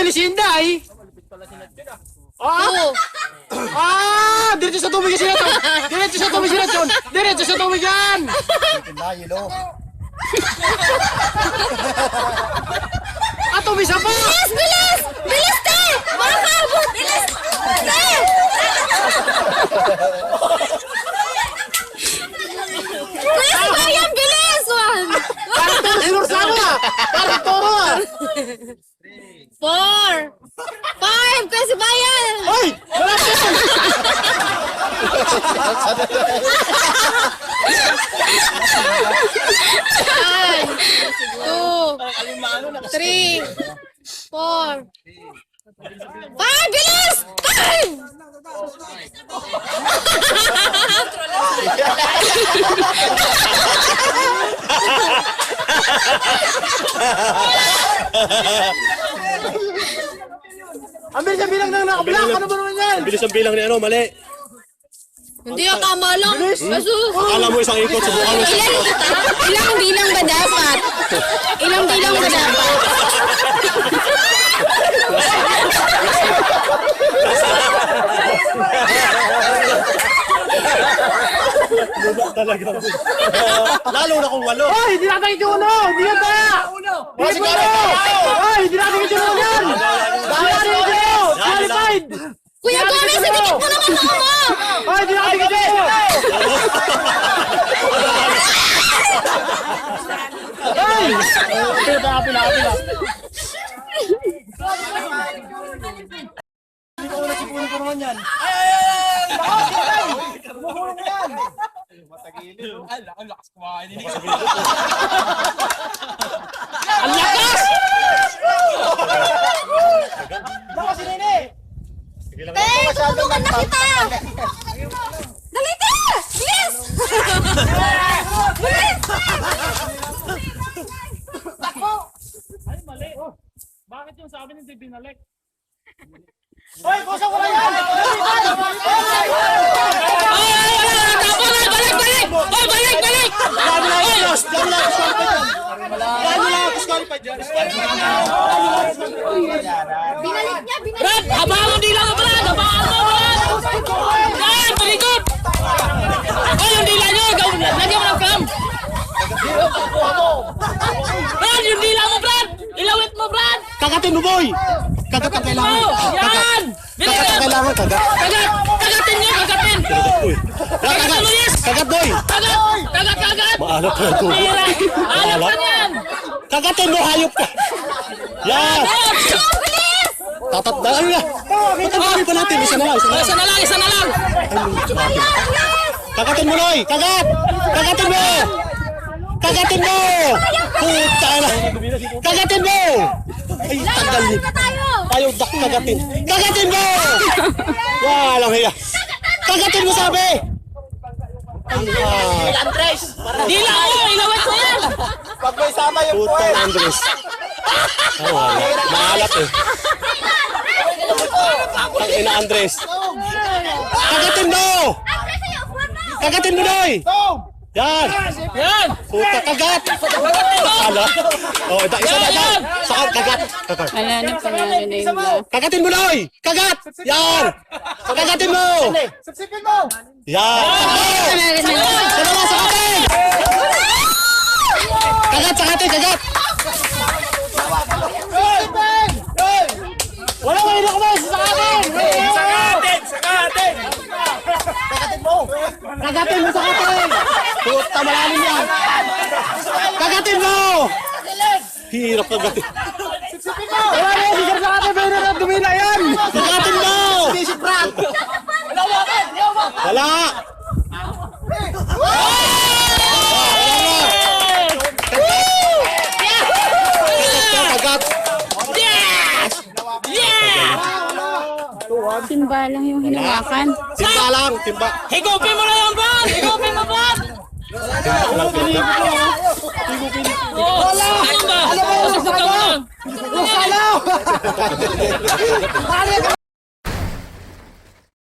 ni Sinday. Ah! Ah! Diretso sa tubig sila to. Diretso sa tubig sila to. Diretso sa tubig yan. Ah, tubig sa pa. Bilis! Bilis! Bilis, te! Makakabot! Bilis! Te! Kuya si Bayan, bilis! Parang toro sinur sama. Parang toro. 4 5 Kuya si Bayan! Hoy! Wala pa yan. One, 2, 3, 4, 5! Bilis! 5! Ang bilis ang bilang ng nakablock. Ano ba naman yan? Bilis ang bilang ni ano, mali. Hindi ako tama lang. Kaso, Akala mo isang ikot, subukan mo isang ikot. ilang bilang ba dapat? Ilang bilang ba dapat? Talaga. Lalo na kung walo. Hoy! Hindi natin ito uno! Hindi yan ba? Hindi ito uno! Hoy! Hindi natin ito uno yan! Hindi natin ito uno! Qualified! Kuya Gomez, sa dikit mo naman ako mo! Hoy! Hindi natin ito uno! Hoy! Pila. Hindi ko na sipunin ko naman yan. Bumuhulong mo yan! Ang lakas kumain. Ang lakas! Lakas si Nene! Eh, tutulungan na kita! Dali, te! Bilis! Bilis! Ay, mali. Bakit yung sabi ni binalik? Hoy! Kusa ko lang yan! Binalik niya, binalik! Brad, habangan nila mo, Brad! Habangan mo, Brad! Brad, malikot! Ay, yung dila nyo! Lagyan mo ng cam! Brad, yung dila mo, Brad! Ilawit mo, Brad! Kagatin mo, boy! Kagat ang kailangan. Yan! Kagat ang kailangan, kagat. Kagat! Kagatin niya, kagatin! Kagat! Kagat, boy! Kagat! Kagat, kagat! Maalat ka ito. Tira! Alam ka niyan! Kagatin mo, hayop ka! Yan! Bilis! Tatatdaan na! Tatatdaan pa natin, isa na lang, isa na lang. Isa na lang, isa na lang! Kagatin mo, Noy! Kagat! Kagatin mo! Kagatin mo! Puta na! Kagatin mo! Ay, tagal ni. Ayaw dak kagatin. Kagatin mo! Walang hiya. Kagatin mo, sabi! Andres! Dila mo! Ilawit mo yan! Pag may sama yung Putang Andres. Oh, wala. Maalat eh. Ang ina Andres. Kagatin mo! Kagatin mo, Noy! Yan! Yan! Puta, kagat! Ala? Oh, isa na yan! Saka, kagat! Kagat! Wala na panalo na yun ba? Kagatin mo, Noy! Kagat! Yan! Kagatin mo! Sipsipin mo! Yan! Dalawa sa atin! Kagat sa atin! Kagat! Wala kayo na kumain sa atin! Kagatin mo sa atin! Puta, malalim yan! Kagatin mo! Hirap kagatin. Wala na yan! Sigar sa atin! Pero na dumina yan! Kagatin mo! Wala! Kagat! Timba lang yung hinawakan. Timba lang! Timba! Higupin mo na yan, Brad! Higupin mo, Brad! Wala! Ano ba? Alam mo! Alam mo!